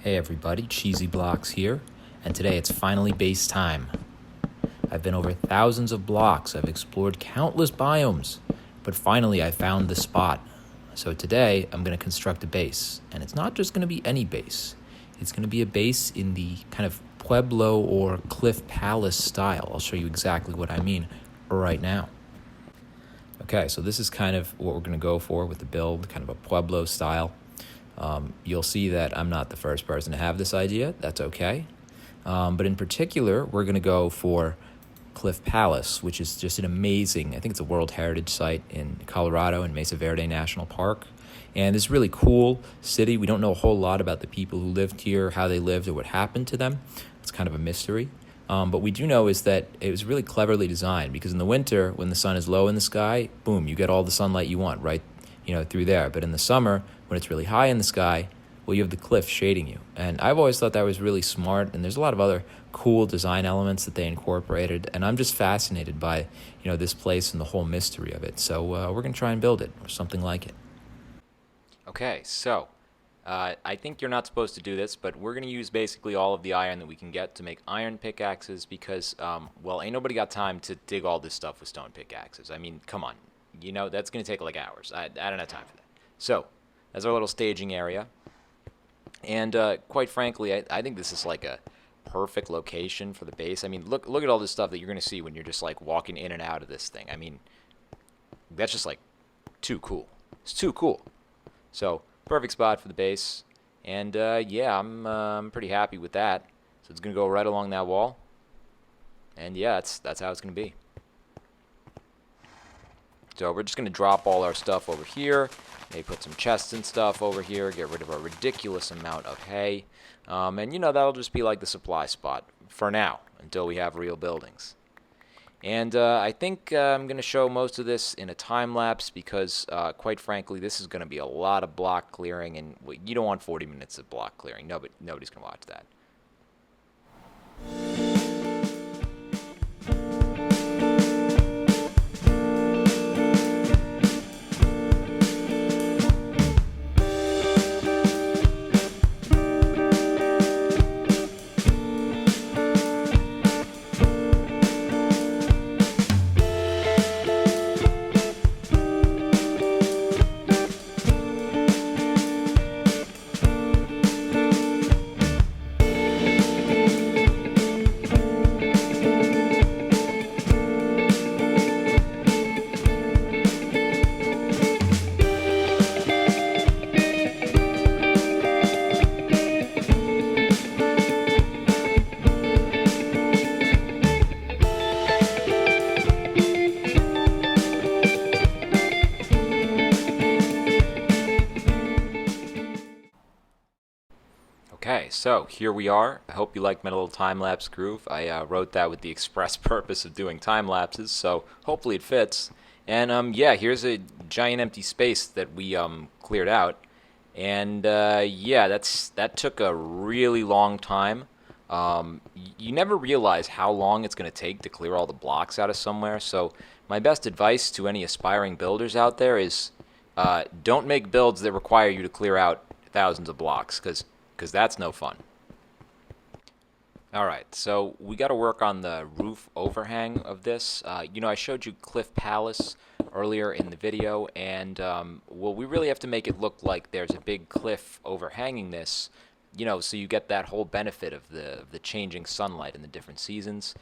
Hey everybody, Cheesy Blocks here, and today it's finally base time. I've been over thousands of blocks, I've explored countless biomes, but finally I found the spot. So today I'm going to construct a base, and it's not just going to be any base. It's going to be a base in the kind of Pueblo or Cliff Palace style. I'll show you exactly what I mean right now. Okay, so this is kind of what we're going to go for with the build, kind of a Pueblo style. You'll see that I'm not the first person to have this idea. That's okay. But in particular, we're going to go for Cliff Palace, which is just an amazing, I think it's a World Heritage Site in Colorado in Mesa Verde National Park. And this really cool city. We don't know a whole lot about the people who lived here, how they lived, or what happened to them. It's kind of a mystery. But we do know is that it was really cleverly designed because in the winter, when the sun is low in the sky, boom, you get all the sunlight you want, right? Through there. But in the summer, when it's really high in the sky, well, you have the cliff shading you. And I've always thought that was really smart, and there's a lot of other cool design elements that they incorporated, and I'm just fascinated by, this place and the whole mystery of it. So we're going to try and build it, or something like it. Okay, so I think you're not supposed to do this, but we're going to use basically all of the iron that we can get to make iron pickaxes because, well, ain't nobody got time to dig all this stuff with stone pickaxes. I mean, come on. That's going to take like hours. I don't have time for that. So, that's our little staging area. And quite frankly, I think this is like a perfect location for the base. I mean, look at all this stuff that you're going to see when you're just like walking in and out of this thing. I mean, that's just like too cool. It's too cool. So, perfect spot for the base. And yeah, I'm pretty happy with that. So it's going to go right along that wall. And yeah, that's how it's going to be. So we're just going to drop all our stuff over here. Maybe put some chests and stuff over here. Get rid of a ridiculous amount of hay. And that'll just be like the supply spot for now until we have real buildings. And I think I'm going to show most of this in a time lapse because, quite frankly, this is going to be a lot of block clearing, and you don't want 40 minutes of block clearing. Nobody's going to watch that. Okay, so here we are. I hope you liked my little time-lapse groove. I wrote that with the express purpose of doing time lapses, so hopefully it fits. And yeah, here's a giant empty space that we cleared out. And yeah, that took a really long time. You never realize how long it's going to take to clear all the blocks out of somewhere. So my best advice to any aspiring builders out there is don't make builds that require you to clear out thousands of blocks, because that's no fun. All right, so we got to work on the roof overhang of this. I showed you Cliff Palace earlier in the video, and well, we really have to make it look like there's a big cliff overhanging this, so you get that whole benefit of the changing sunlight in the different seasons.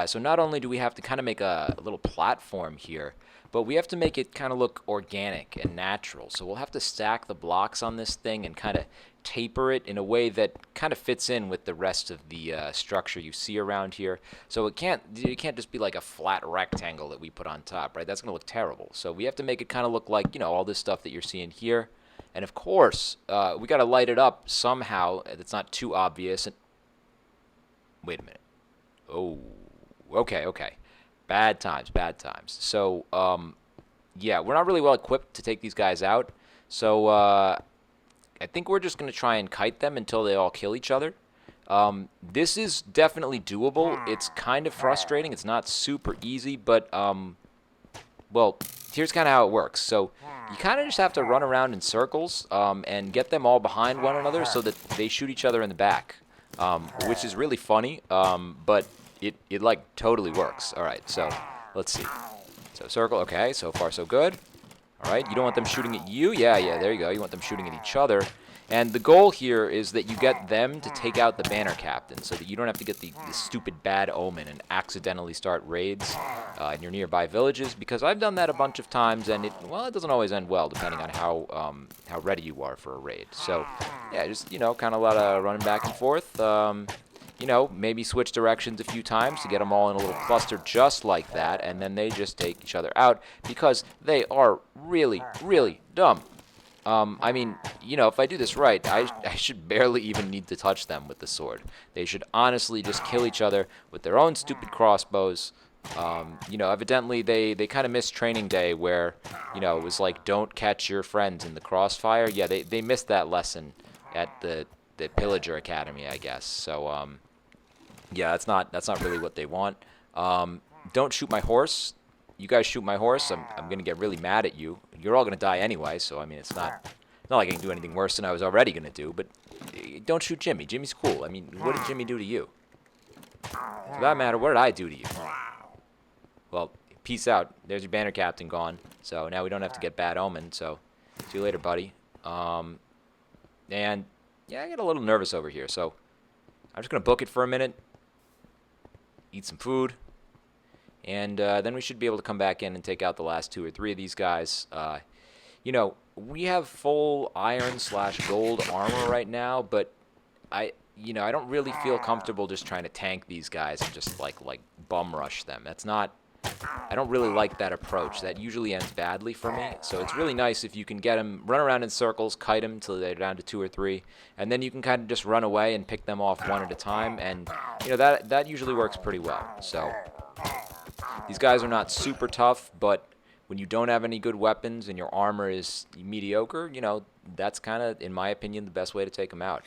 So not only do we have to kind of make a little platform here, but we have to make it kind of look organic and natural. So we'll have to stack the blocks on this thing and kind of taper it in a way that kind of fits in with the rest of the structure you see around here. So it can't just be like a flat rectangle that we put on top, right? That's going to look terrible. So we have to make it kind of look like, all this stuff that you're seeing here. And of course, we got to light it up somehow that's not too obvious. And wait a minute. Oh, okay. Bad times. So, yeah, we're not really well equipped to take these guys out. So, I think we're just going to try and kite them until they all kill each other. This is definitely doable. It's kind of frustrating. It's not super easy, but well, here's kind of how it works. So you kind of just have to run around in circles and get them all behind one another so that they shoot each other in the back, which is really funny, but it like totally works. All right, so let's see. So circle, okay, so far so good. All right, you don't want them shooting at you. Yeah, there you go. You want them shooting at each other. And the goal here is that you get them to take out the banner captain so that you don't have to get the stupid bad omen and accidentally start raids in your nearby villages, because I've done that a bunch of times, and it doesn't always end well depending on how ready you are for a raid. So, yeah, just, kind of a lot of running back and forth. Maybe switch directions a few times to get them all in a little cluster just like that, and then they just take each other out because they are really, really dumb. If I do this right, I should barely even need to touch them with the sword. They should honestly just kill each other with their own stupid crossbows. Evidently they kind of missed training day where, it was like, don't catch your friends in the crossfire. Yeah, they missed that lesson at the Pillager Academy, I guess. So, yeah, that's not really what they want. Don't shoot my horse. You guys shoot my horse, I'm going to get really mad at you. You're all going to die anyway, so, it's not like I can do anything worse than I was already going to do, but don't shoot Jimmy. Jimmy's cool. What did Jimmy do to you? For that matter, what did I do to you? Well, peace out. There's your banner captain gone, so now we don't have to get bad omen, so see you later, buddy. And, yeah, I get a little nervous over here, so I'm just going to book it for a minute, eat some food, and then we should be able to come back in and take out the last 2 or 3 of these guys. We have full iron/gold armor right now, but I don't really feel comfortable just trying to tank these guys and just like bum rush them. I don't really like that approach. That usually ends badly for me. So it's really nice if you can get them, run around in circles, kite them till they're down to 2 or 3, and then you can kind of just run away and pick them off one at a time, and that usually works pretty well. So these guys are not super tough, but when you don't have any good weapons and your armor is mediocre, that's kind of, in my opinion, the best way to take them out.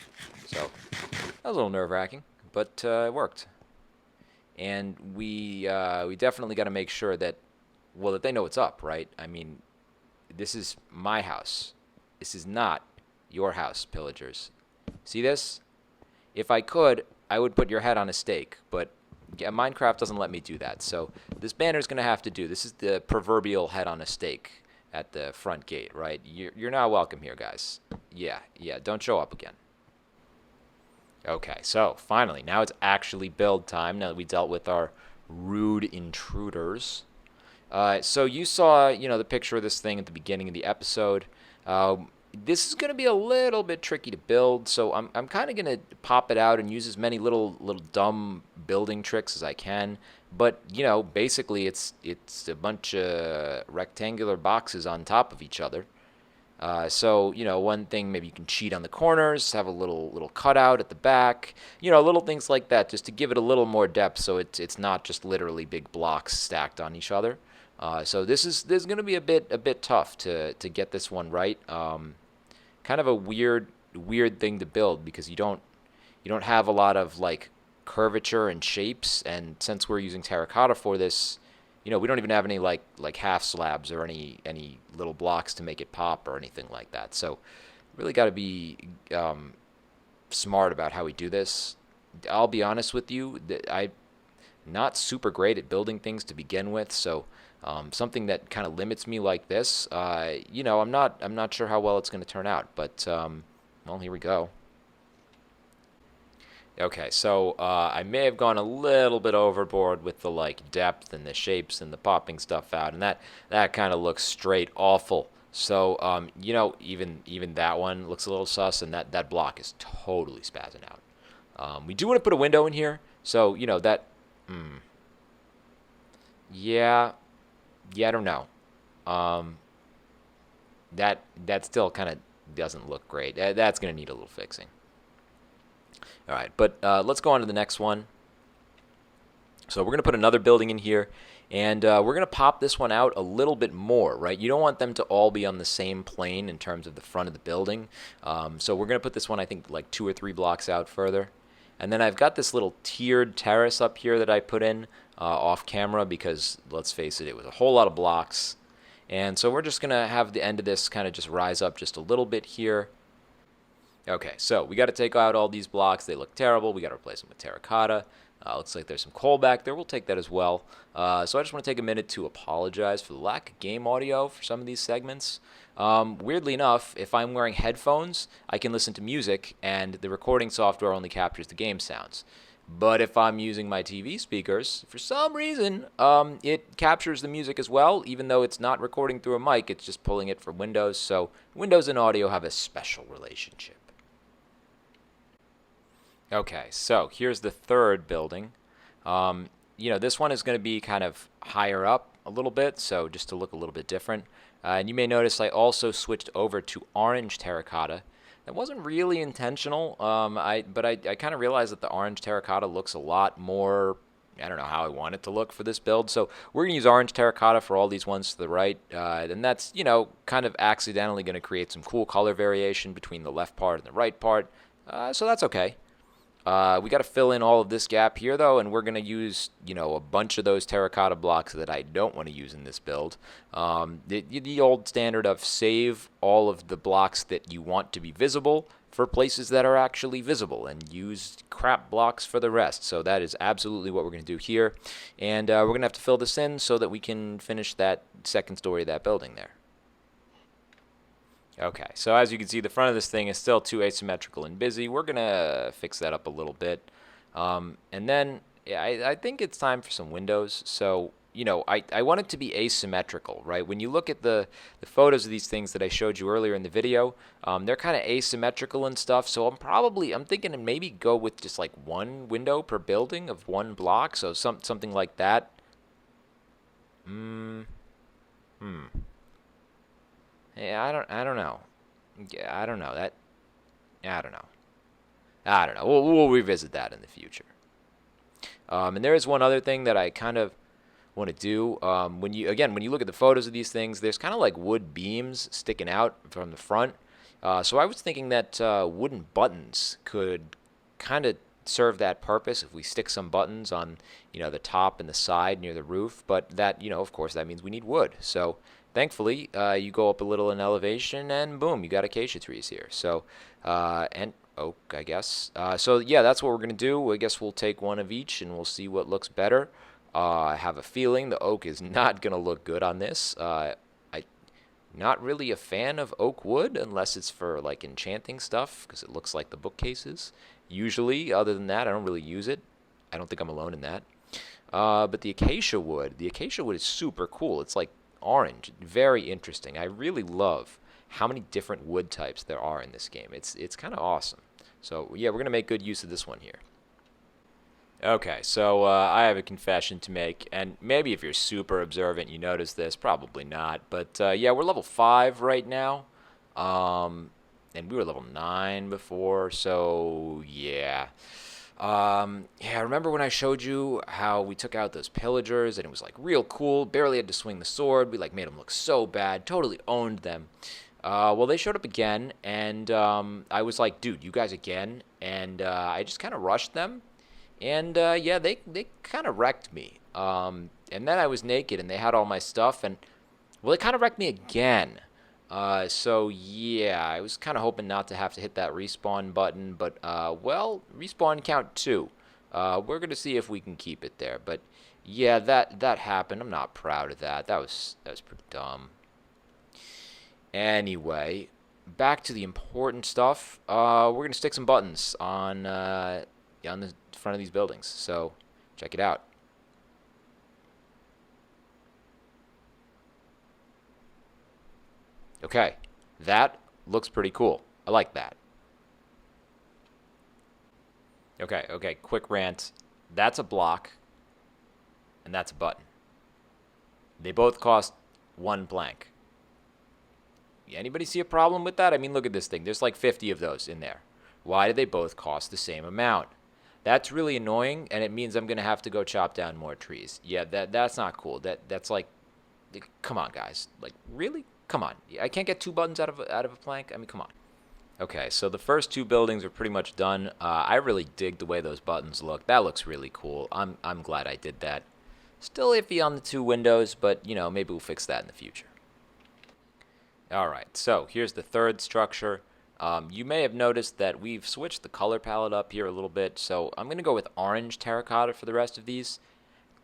So that was a little nerve-wracking, but it worked. And we definitely got to make sure that they know what's up, right? This is my house. This is not your house, pillagers. See this? If I could, I would put your head on a stake, but yeah, Minecraft doesn't let me do that. So this banner's going to have to do. This is the proverbial head on a stake at the front gate, right? You're not welcome here, guys. Yeah, don't show up again. Okay, so finally, now it's actually build time, now that we dealt with our rude intruders. So you saw, the picture of this thing at the beginning of the episode. This is going to be a little bit tricky to build, so I'm kind of going to pop it out and use as many little dumb building tricks as I can. But, basically it's a bunch of rectangular boxes on top of each other. So, one thing, maybe you can cheat on the corners, have a little cutout at the back, little things like that, just to give it a little more depth so it's not just literally big blocks stacked on each other. So this is going to be a bit tough to get this one right. Kind of a weird thing to build because you don't have a lot of like curvature and shapes, and since we're using terracotta for this, we don't even have any like half slabs or any little blocks to make it pop or anything like that. So really got to be smart about how we do this. I'll be honest with you, I'm not super great at building things to begin with, so something that kind of limits me like this, I'm not sure how well it's going to turn out, but well, here we go. Okay, so I may have gone a little bit overboard with the depth and the shapes and the popping stuff out, and that kind of looks straight awful. So even that one looks a little sus, and that block is totally spazzing out. We do want to put a window in here, so that. Yeah, I don't know. That still kind of doesn't look great. That's gonna need a little fixing. All right, but let's go on to the next one. So we're going to put another building in here, and we're going to pop this one out a little bit more, right? You don't want them to all be on the same plane in terms of the front of the building. So we're going to put this one, I think, like 2 or 3 blocks out further. And then I've got this little tiered terrace up here that I put in. off camera because, let's face it, it was a whole lot of blocks. And so we're just going to have the end of this kind of just rise up just a little bit here. Okay, so we got to take out all these blocks. They look terrible. We got to replace them with terracotta. Looks like there's some coal back there. We'll take that as well. So I just want to take a minute to apologize for the lack of game audio for some of these segments. Weirdly enough, if I'm wearing headphones, I can listen to music, and the recording software only captures the game sounds. But if I'm using my TV speakers, for some reason, it captures the music as well, even though it's not recording through a mic. It's just pulling it from Windows. So Windows and audio have a special relationship. Okay, so here's the third building. This one is going to be kind of higher up a little bit, so just to look a little bit different. And you may notice I also switched over to orange terracotta. That wasn't really intentional, but I kind of realized that the orange terracotta looks a lot more, I don't know how I want it to look for this build. So we're going to use orange terracotta for all these ones to the right. And that's, kind of accidentally going to create some cool color variation between the left part and the right part. So that's okay. We got to fill in all of this gap here, though, and we're going to use, a bunch of those terracotta blocks that I don't want to use in this build. The old standard of save all of the blocks that you want to be visible for places that are actually visible and use crap blocks for the rest. So that is absolutely what we're going to do here. And we're going to have to fill this in so that we can finish that second story of that building there. Okay, so as you can see, the front of this thing is still too asymmetrical and busy. We're going to fix that up a little bit. And then I think it's time for some windows. So, I want it to be asymmetrical, right? When you look at the photos of these things that I showed you earlier in the video, they're kind of asymmetrical and stuff. So I'm thinking to maybe go with just like one window per building of one block. So something like that. Yeah, I don't know. Yeah, I don't know. I don't know. We'll revisit that in the future. And there is one other thing that I kind of want to do. When you look at the photos of these things, there's kind of like wood beams sticking out from the front. So I was thinking that wooden buttons could kind of serve that purpose if we stick some buttons on, the top and the side near the roof. But that, of course, that means we need wood. So thankfully, you go up a little in elevation, and boom, you got acacia trees here. So, and oak, I guess. So yeah, that's what we're gonna do. I guess we'll take one of each, and we'll see what looks better. I have a feeling the oak is not gonna look good on this. I'm not really a fan of oak wood unless it's for like enchanting stuff, because it looks like the bookcases. Usually, other than that, I don't really use it. I don't think I'm alone in that. But the acacia wood is super cool. It's like orange, very interesting. I really love how many different wood types there are in this game. It's kind of awesome. So yeah, we're gonna make good use of this one here. Okay, so I have a confession to make, and maybe if you're super observant you notice this, probably not, but yeah, we're level 5 right now, and we were level 9 before, so yeah. Remember when I showed you how we took out those pillagers and it was like real cool, barely had to swing the sword, we like made them look so bad, totally owned them. Well, they showed up again, and I was like, dude, you guys again? And I just kind of rushed them, and yeah, they kind of wrecked me. And then I was naked and they had all my stuff, and well, they kind of wrecked me again. So yeah, I was kind of hoping not to have to hit that respawn button, but well, respawn count 2. We're gonna see if we can keep it there. But yeah, that happened. I'm not proud of that. That was pretty dumb. Anyway, back to the important stuff. We're gonna stick some buttons on the front of these buildings. So check it out. Okay, that looks pretty cool. I like that. Okay, quick rant. That's a block, and that's a button. They both cost 1 blank. Anybody see a problem with that? I mean, look at this thing. There's like 50 of those in there. Why do they both cost the same amount? That's really annoying, and it means I'm going to have to go chop down more trees. Yeah, that's not cool. That's like, come on, guys. Like, really? Come on. I can't get 2 buttons out of a plank? I mean, come on. Okay, so the first 2 buildings are pretty much done. I really dig the way those buttons look. That looks really cool. I'm glad I did that. Still iffy on the 2 windows, but, maybe we'll fix that in the future. Alright, so here's the third structure. You may have noticed that we've switched the color palette up here a little bit, so I'm going to go with orange terracotta for the rest of these.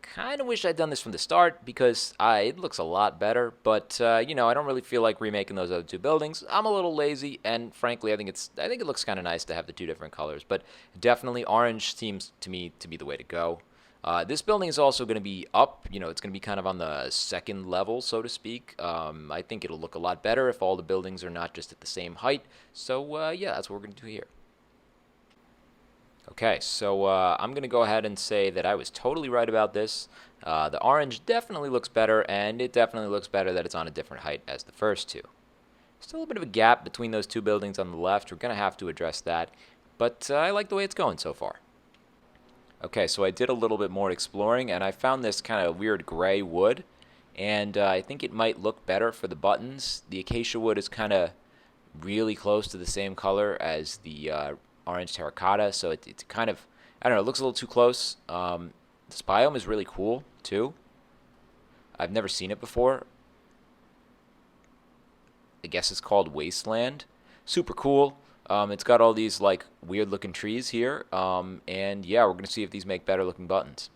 Kind of wish I'd done this from the start because it looks a lot better, but I don't really feel like remaking those other 2 buildings. I'm a little lazy, and frankly, I think it looks kind of nice to have the 2 different colors, but definitely orange seems to me to be the way to go. This building is also going to be up, it's going to be kind of on the second level, so to speak. I think it'll look a lot better if all the buildings are not just at the same height. So, yeah, that's what we're going to do here. Okay, so I'm going to go ahead and say that I was totally right about this. The orange definitely looks better, and it definitely looks better that it's on a different height as the first 2. Still a bit of a gap between those 2 buildings on the left. We're going to have to address that, but I like the way it's going so far. Okay, so I did a little bit more exploring, and I found this kind of weird gray wood, and I think it might look better for the buttons. The acacia wood is kind of really close to the same color as the orange terracotta, so it's kind of, I don't know, it looks a little too close. This biome is really cool, too. I've never seen it before. I guess it's called Wasteland. Super cool. It's got all these like weird looking trees here, and yeah, we're gonna see if these make better looking buttons.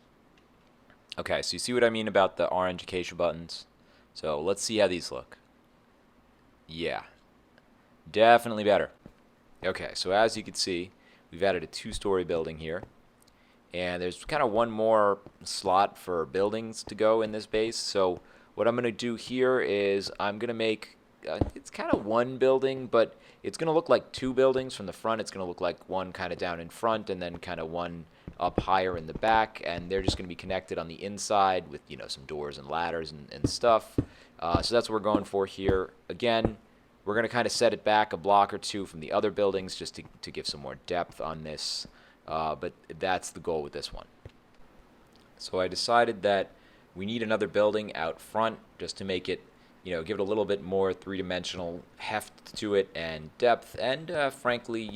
Okay, so you see what I mean about the orange acacia buttons? So let's see how these look. Yeah, definitely better. Okay, so as you can see, we've added a 2-story building here, and there's kind of one more slot for buildings to go in this base. So what I'm gonna do here is I'm gonna make it's kind of one building, but it's going to look like 2 buildings from the front. It's going to look like one kind of down in front and then kind of one up higher in the back, and they're just going to be connected on the inside with, some doors and ladders and stuff. So that's what we're going for here. Again, we're going to kind of set it back a block or 2 from the other buildings just to give some more depth on this, but that's the goal with this one. So I decided that we need another building out front just to make it give it a little bit more 3-dimensional heft to it and depth, and frankly,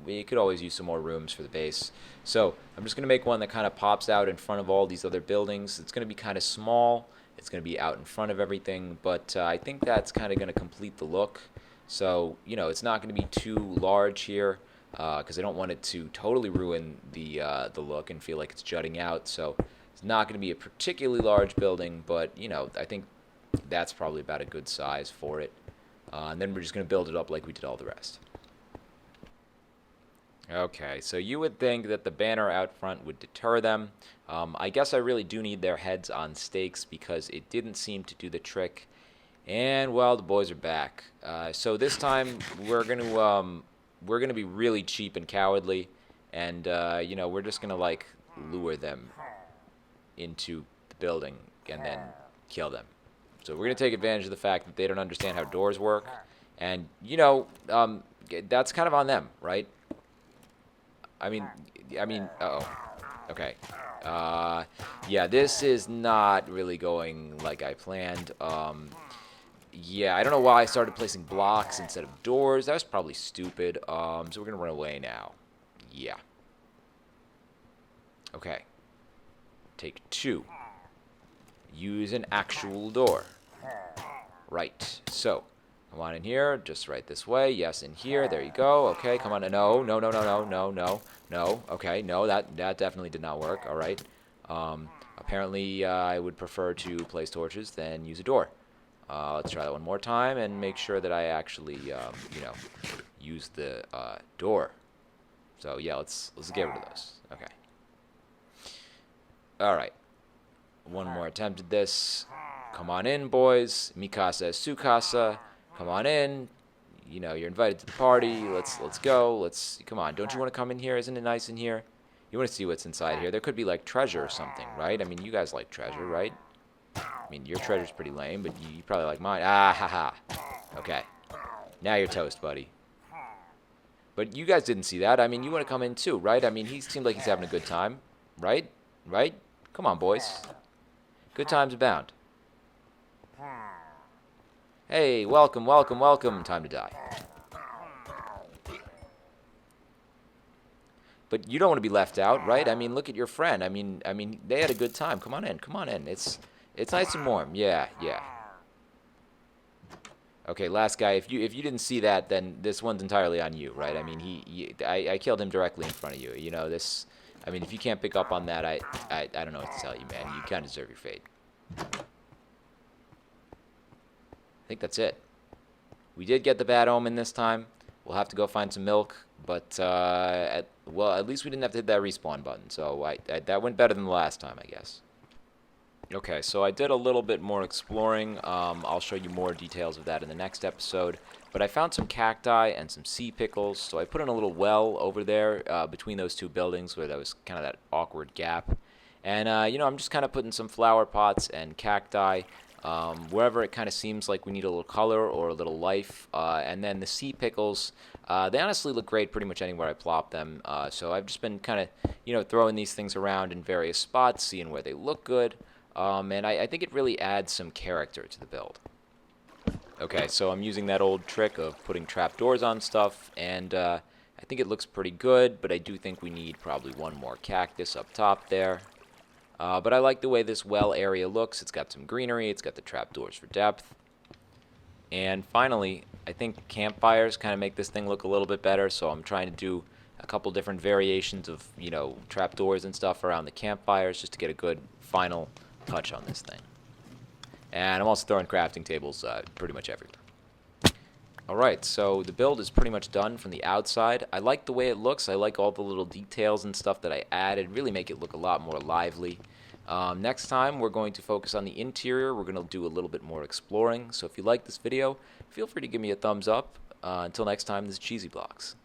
we could always use some more rooms for the base. So I'm just going to make one that kind of pops out in front of all these other buildings. It's going to be kind of small. It's going to be out in front of everything, but I think that's kind of going to complete the look. So, it's not going to be too large here because I don't want it to totally ruin the look and feel like it's jutting out. So it's not going to be a particularly large building, but, I think that's probably about a good size for it. And then we're just going to build it up like we did all the rest. Okay, so you would think that the banner out front would deter them. I guess I really do need their heads on stakes because it didn't seem to do the trick. And, well, the boys are back. So this time we're gonna be really cheap and cowardly, and we're just gonna like lure them into the building and then kill them. So we're going to take advantage of the fact that they don't understand how doors work. And, that's kind of on them, right? I mean, uh-oh. Okay. Yeah, this is not really going like I planned. Yeah, I don't know why I started placing blocks instead of doors. That was probably stupid. So we're going to run away now. Yeah. Okay. Take 2. Use an actual door. Right, so come on in here, just right this way. Yes, in here, there you go. Okay, come on. No. Okay, no, that definitely did not work. All right. Apparently, I would prefer to place torches than use a door. Let's try that one more time and make sure that I actually, use the door. So yeah, let's get rid of those. Okay. All right. One more attempt at this. Come on in, boys. Mikasa is Sukasa. Come on in. You're invited to the party. Let's go. Come on. Don't you want to come in here? Isn't it nice in here? You want to see what's inside here. There could be like treasure or something, right? I mean, you guys like treasure, right? I mean, your treasure's pretty lame, but you probably like mine. Ah, haha. Okay. Now you're toast, buddy. But you guys didn't see that. I mean, you want to come in too, right? I mean, he seemed like he's having a good time, right? Right? Come on, boys. Good times abound. Hey, welcome. Time to die. But you don't want to be left out, right? I mean, look at your friend. I mean, they had a good time. Come on in. Come on in. It's nice and warm. Yeah, yeah. Okay, last guy. If you didn't see that, then this one's entirely on you, right? I mean, I killed him directly in front of you. You know this. I mean, if you can't pick up on that, I don't know what to tell you, man. You kind of deserve your fate. I think that's it. We did get the bad omen this time. We'll have to go find some milk, but well, at least we didn't have to hit that respawn button. So that went better than the last time, I guess. Okay, so I did a little bit more exploring. I'll show you more details of that in the next episode. But I found some cacti and some sea pickles, so I put in a little well over there between those two buildings where there was kind of that awkward gap. And, you know, I'm just kind of putting some flower pots and cacti wherever it kind of seems like we need a little color or a little life. And then the sea pickles, they honestly look great pretty much anywhere I plop them. So I've just been kind of, you know, throwing these things around in various spots, seeing where they look good. And I think it really adds some character to the build. Okay, so I'm using that old trick of putting trapdoors on stuff, and I think it looks pretty good, but I do think we need probably one more cactus up top there. But I like the way this well area looks. It's got some greenery, it's got the trapdoors for depth. And finally, I think campfires kind of make this thing look a little bit better, so I'm trying to do a couple different variations of, you know, trapdoors and stuff around the campfires just to get a good final touch on this thing. And I'm also throwing crafting tables pretty much everywhere. Alright, so the build is pretty much done from the outside. I like the way it looks. I like all the little details and stuff that I added. Really make it look a lot more lively. Next time, we're going to focus on the interior. We're going to do a little bit more exploring. So if you like this video, feel free to give me a thumbs up. Until next time, this is Cheesy Blocks.